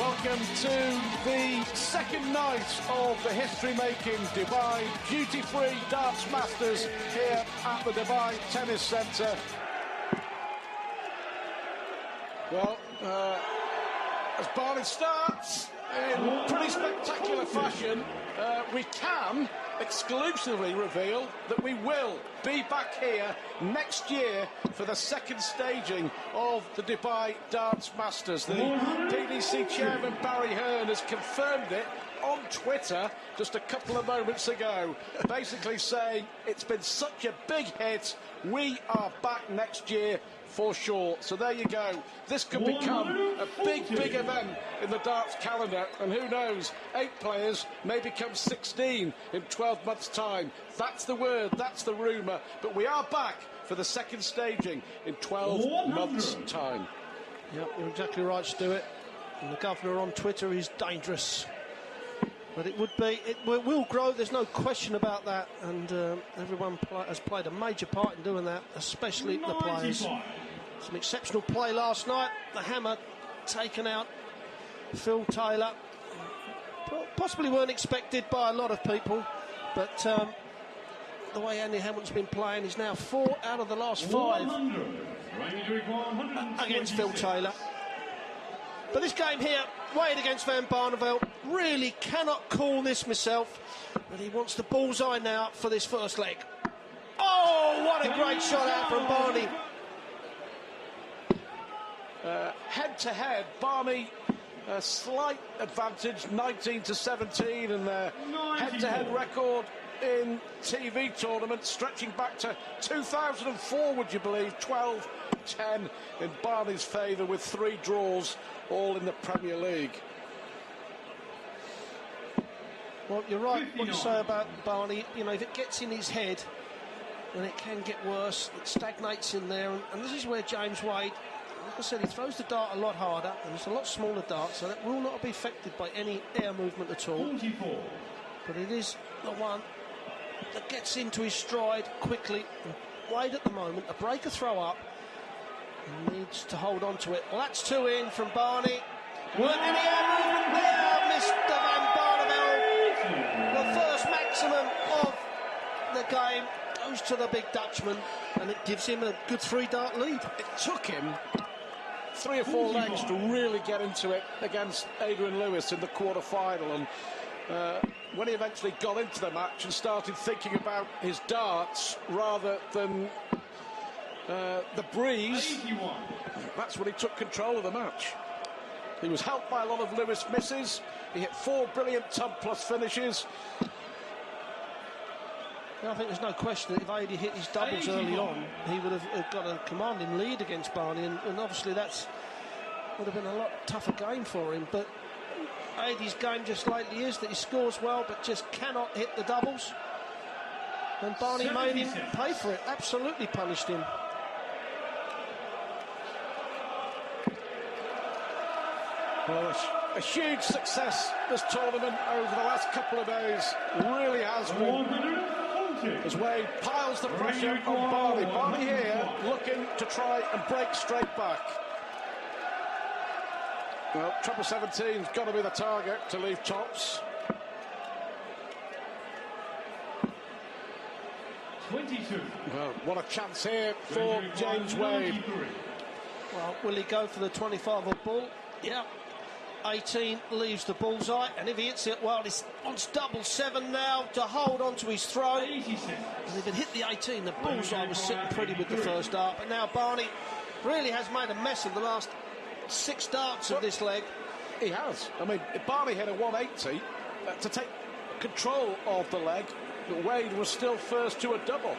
Welcome to the second night of the history-making Dubai duty-free darts masters here at the Dubai Tennis Centre. Well, as Barney starts in pretty spectacular fashion, we can exclusively reveal that we will be back here next year for the second staging of the Dubai Darts Masters. The PDC chairman Barry Hearn has confirmed it on Twitter just a couple of moments ago, basically saying it's been such a big hit, we are back next year for sure. So there you go. This could become a big event in the darts calendar, and who knows, 8 players may become 16 in 12 months' time. That's the word, that's the rumour, but we are back for the second staging in 12 months' time. Yep, you're exactly right, Stuart. And the governor on Twitter is dangerous. But it will grow, there's no question about that, and everyone has played a major part in doing that, especially the players. Some exceptional play last night, the hammer taken out Phil Taylor. Possibly weren't expected by a lot of people, but the way Andy Hamilton's been playing, he's now 4 out of the last 5 against Phil Taylor. But this game here, Wade against Van Barneveld, really cannot call this myself, but he wants the bullseye now for this first leg. Oh, what a great shot out from Barney. Head-to-head, Barney, a slight advantage, 19-17, and their head-to-head record in TV tournaments stretching back to 2004, would you believe, 12-10 in Barney's favour with 3 draws, all in the Premier League. Well, you're right what you say about Barney. You know, if it gets in his head, then it can get worse. It stagnates in there, and this is where James Wade, like I said, he throws the dart a lot harder, and it's a lot smaller dart, so that will not be affected by any air movement at all. 44. But it is the one that gets into his stride quickly. And Wade at the moment, a breaker throw up, and needs to hold on to it. Well, that's 2 in from Barney. Weren't any air movement there, Mr. Van Barneveld. The first maximum of the game goes to the big Dutchman, and it gives him a good 3-dart lead. It took him 3 or 4 legs to really get into it against Adrian Lewis in the quarter-final, and when he eventually got into the match and started thinking about his darts rather than the breeze, that's when he took control of the match. He was helped by a lot of Lewis misses. He hit 4 brilliant tub-plus finishes. I think there's no question that if Adi hit his doubles early on, he would have got a commanding lead against Barney, and obviously that's would have been a lot tougher game for him. But Adi's game just lately is that he scores well, but just cannot hit the doubles. And Barney made him pay for it, absolutely punished him. Well, a huge success this tournament over the last couple of days, really has been. As Wade piles the pressure on Barney. Barney here looking to try and break straight back. Well, treble 17's got to be the target to leave tops. 22. Well, what a chance here for James Wade. Well, will he go for the 25 ball? Yeah. 18 leaves the bullseye, and if he hits it, well, he wants double 7 now to hold on to his throw. And if it hit the 18, the bullseye was sitting pretty with the first dart. But now Barney really has made a mess of the last 6 darts of this leg. He has. I mean, Barney hit a 180 to take control of the leg, but Wade was still first to a double.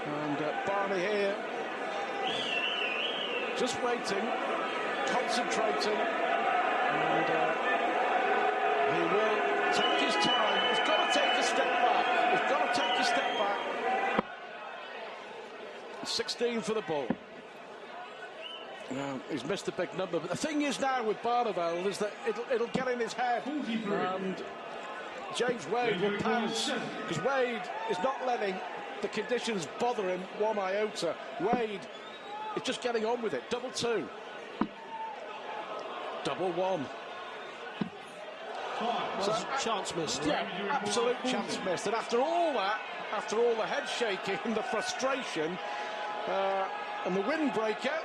And Barney here just waiting, concentrating. And he will take his time. He's got to take a step back. He's got to take a step back. 16 for the ball. Now, he's missed a big number. But the thing is now with Barneveld is that it'll get in his head. And James Wade will pounce. Because Wade is not letting the conditions bother him one iota. Wade is just getting on with it. Double 2. Double 1. So, chance missed. Yeah, absolute chance missed. And after all that, after all the head shaking and the frustration and the windbreaker,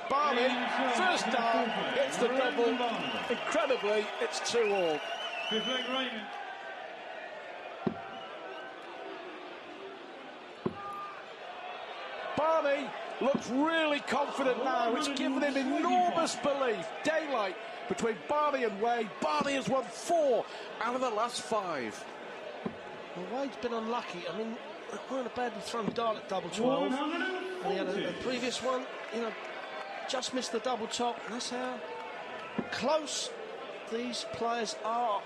Barney, first down, hits the double. Incredibly, it's 2-all. Barney looks really confident now. It's given him enormous belief. Daylight between Barney and Wade. Barney has won 4 out of the last 5. Well, Wade's been unlucky. I mean, weren't a badly thrown dart at double 12. And he had a previous one, you know, just missed the double top. And that's how close these players are.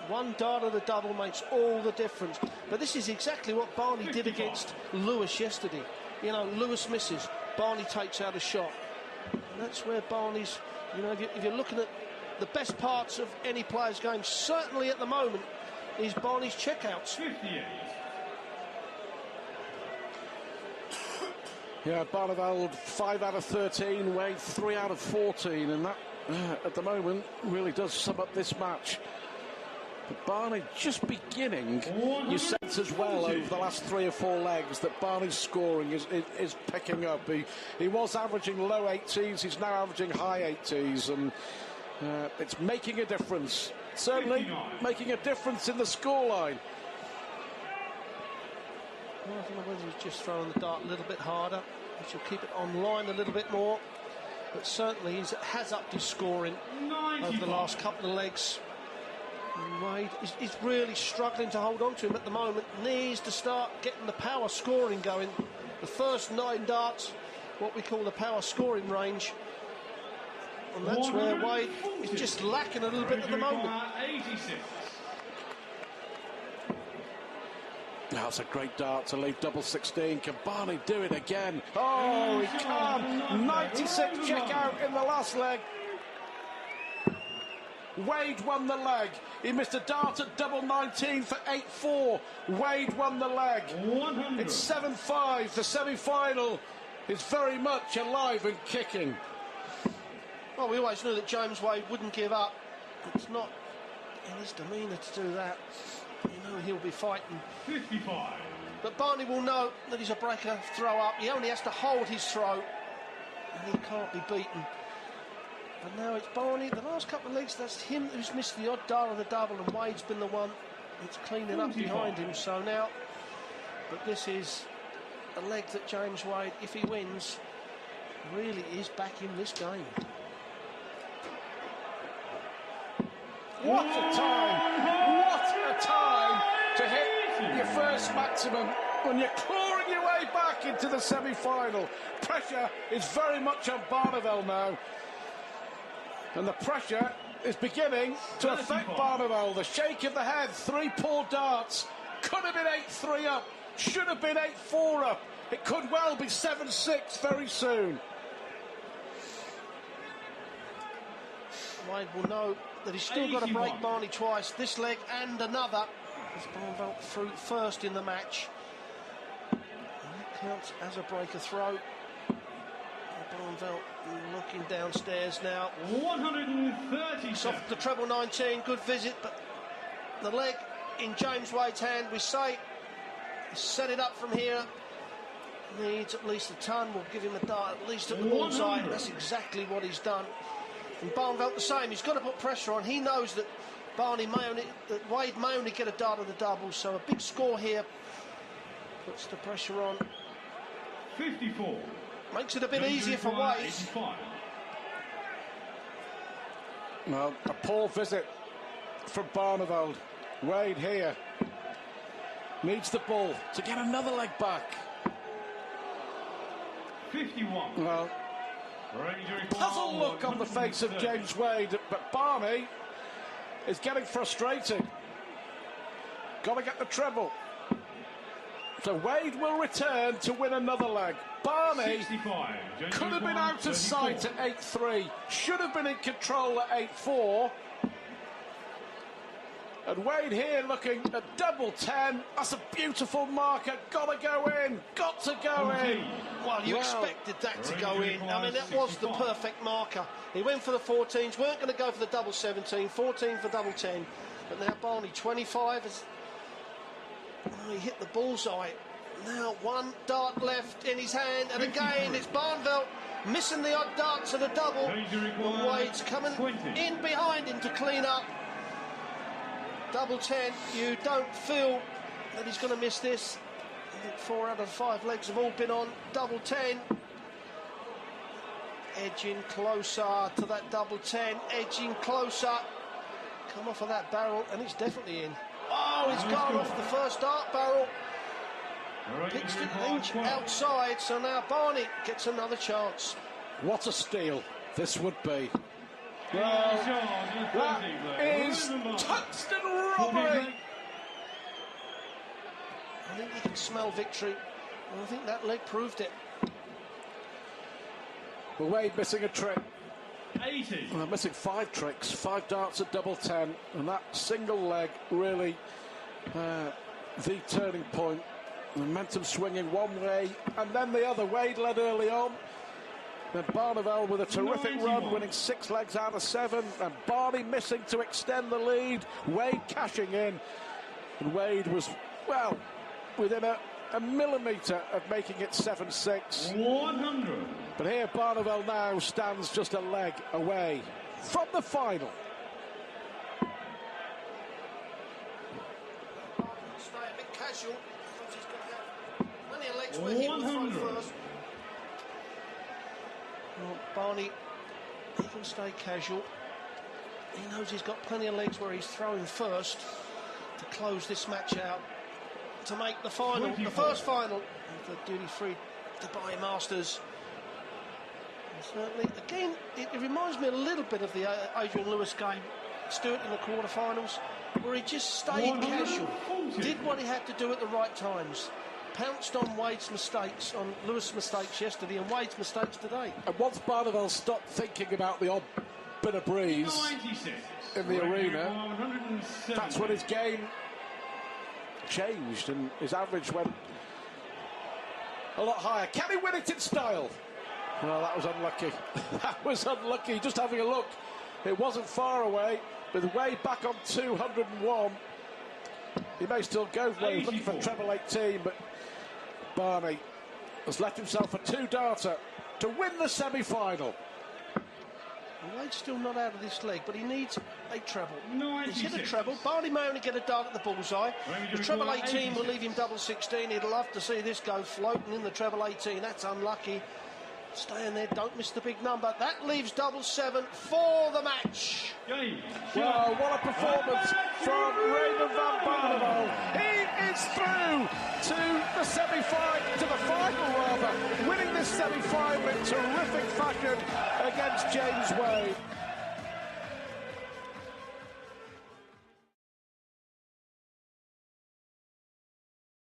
One dart of the double makes all the difference. But this is exactly what Barney did against Lewis yesterday. You know, Lewis misses, Barney takes out a shot. And that's where Barney's, you know, if you're looking at the best parts of any player's game, certainly at the moment, is Barney's checkouts. 58. Yeah, Barneveld 5 out of 13, Wade 3 out of 14, and that at the moment really does sum up this match. But Barney just beginning, you sense as well over the last 3 or 4 legs that Barney's scoring is picking up. He was averaging low 80s, he's now averaging high 80s, and it's making a difference. Certainly 59. Making a difference in the scoreline. Well, I don't know whether he's just throwing the dart a little bit harder, which will keep it online a little bit more. But certainly he has upped his scoring 95. Over the last couple of legs. And Wade is really struggling to hold on to him at the moment. Needs to start getting the power scoring going. The first 9 darts, what we call the power scoring range. And that's where Wade is just lacking a little bit at the moment. 86. That's a great dart to leave double 16. Can Barney do it again? Oh, he can. 96 check out in the last leg. Wade won the leg. He missed a dart at double 19 for 8-4. Wade won the leg. 100. It's 7-5. The semi-final is very much alive and kicking. Well, we always knew that James Wade wouldn't give up. It's not in his demeanour to do that. You know he'll be fighting. 55. But Barney will know that he's a breaker throw up. He only has to hold his throw, and he can't be beaten. But now it's Barney. The last couple of legs, that's him who's missed the odd dart of the double, and Wade's been the one that's cleaning up behind him. So now, but this is a leg that James Wade, if he wins, really is back in this game. What a time! What a time to hit your first maximum when you're clawing your way back into the semi-final. Pressure is very much on Barneveld now. And the pressure is beginning to affect Barneveld. The shake of the head, 3 poor darts. Could have been 8-3 up. Should have been 8-4 up. It could well be 7-6 very soon. Wade will know that he's still got to break Barney twice, this leg and another. As Barneveld through first in the match. And that counts as a breaker throw. Barneveld looking downstairs now. 130. Soft the treble 19, good visit, but the leg in James Wade's hand, we say, set it up from here. Needs at least a ton, will give him a dart at least at the bullseye. That's exactly what he's done. And Barneveld the same, he's got to put pressure on. He knows that that Wade may only get a dart of the double, so a big score here puts the pressure on. 54. Makes it a bit easier for Wade. Well, a poor visit from Barneveld. Wade here needs the ball to get another leg back. 51. Well, puzzled look on the face of James Wade, but Barney is getting frustrated. Got to get the treble. So Wade will return to win another leg. Barney could have been out of sight at 8-3. Should have been in control at 8-4. And Wade here looking at double 10. That's a beautiful marker. Got to go in. Got to go in. Well, you expected that to go in. I mean, that was the perfect marker. He went for the 14s. Weren't going to go for the double 17. 14 for double 10. But now Barney, 25. He hit the bullseye. Now one dart left in his hand. And again, it's Barneveld missing the odd darts of the double. And Wade's coming in behind him to clean up. Double 10, you don't feel that he's going to miss this. I think 4 out of 5 legs have all been on. Double 10. Edging closer to that double 10. Edging closer. Come off of that barrel, and it's definitely in. Oh, he's gone off the first dart barrel. Pitched it an inch outside, so now Barney gets another chance. What a steal this would be. Well, that is tungsten robbery. I think you can smell victory, and I think that leg proved it. But Wade missing a trick. 80. Well, missing 5 tricks, 5 darts at double 10, and that single leg really the turning point. Momentum swinging one way and then the other. Wade led early on. Then Barneveld with a terrific 91. run, winning 6 legs out of 7, and Barney missing to extend the lead. Wade cashing in, and Wade was, well, within a millimetre of making it 7-6. 100. But here Barneveld now stands just a leg away from the final. Stay a bit casual, because he's going to have plenty of legs where he will throw first. Well, Barney, he can stay casual. He knows he's got plenty of legs where he's throwing first to close this match out, to make the final, 24. the first final of the duty-free Dubai Masters. And certainly, again, it reminds me a little bit of the Adrian Lewis game, Stewart in the quarterfinals, where he just stayed casual, 140. did what he had to do at the right times. Pounced on Wade's mistakes, on Lewis' mistakes yesterday, and Wade's mistakes today. And once Barneveld stopped thinking about the odd bit of breeze 96. in the arena, 170. that's when his game changed and his average went a lot higher. Can he win it in style? Well, that was unlucky. That was unlucky. Just having a look, it wasn't far away. With Wade back on 201, he may still go. Wade looking for treble 18, but Barney has left himself a 2-darter to win the semi-final. Wade's still not out of this leg, but he needs a treble. 96. He's hit a treble. Barney may only get a dart at the bullseye. The treble 18 will leave him double 16. He'd love to see this go floating in the treble 18. That's unlucky. Stay in there, don't miss the big number. That leaves double 7 for the match. Well, what a performance from Raymond van Barneveld. He is through to the semi-final, to the final rather, winning this semi-final in terrific fashion against James Wade.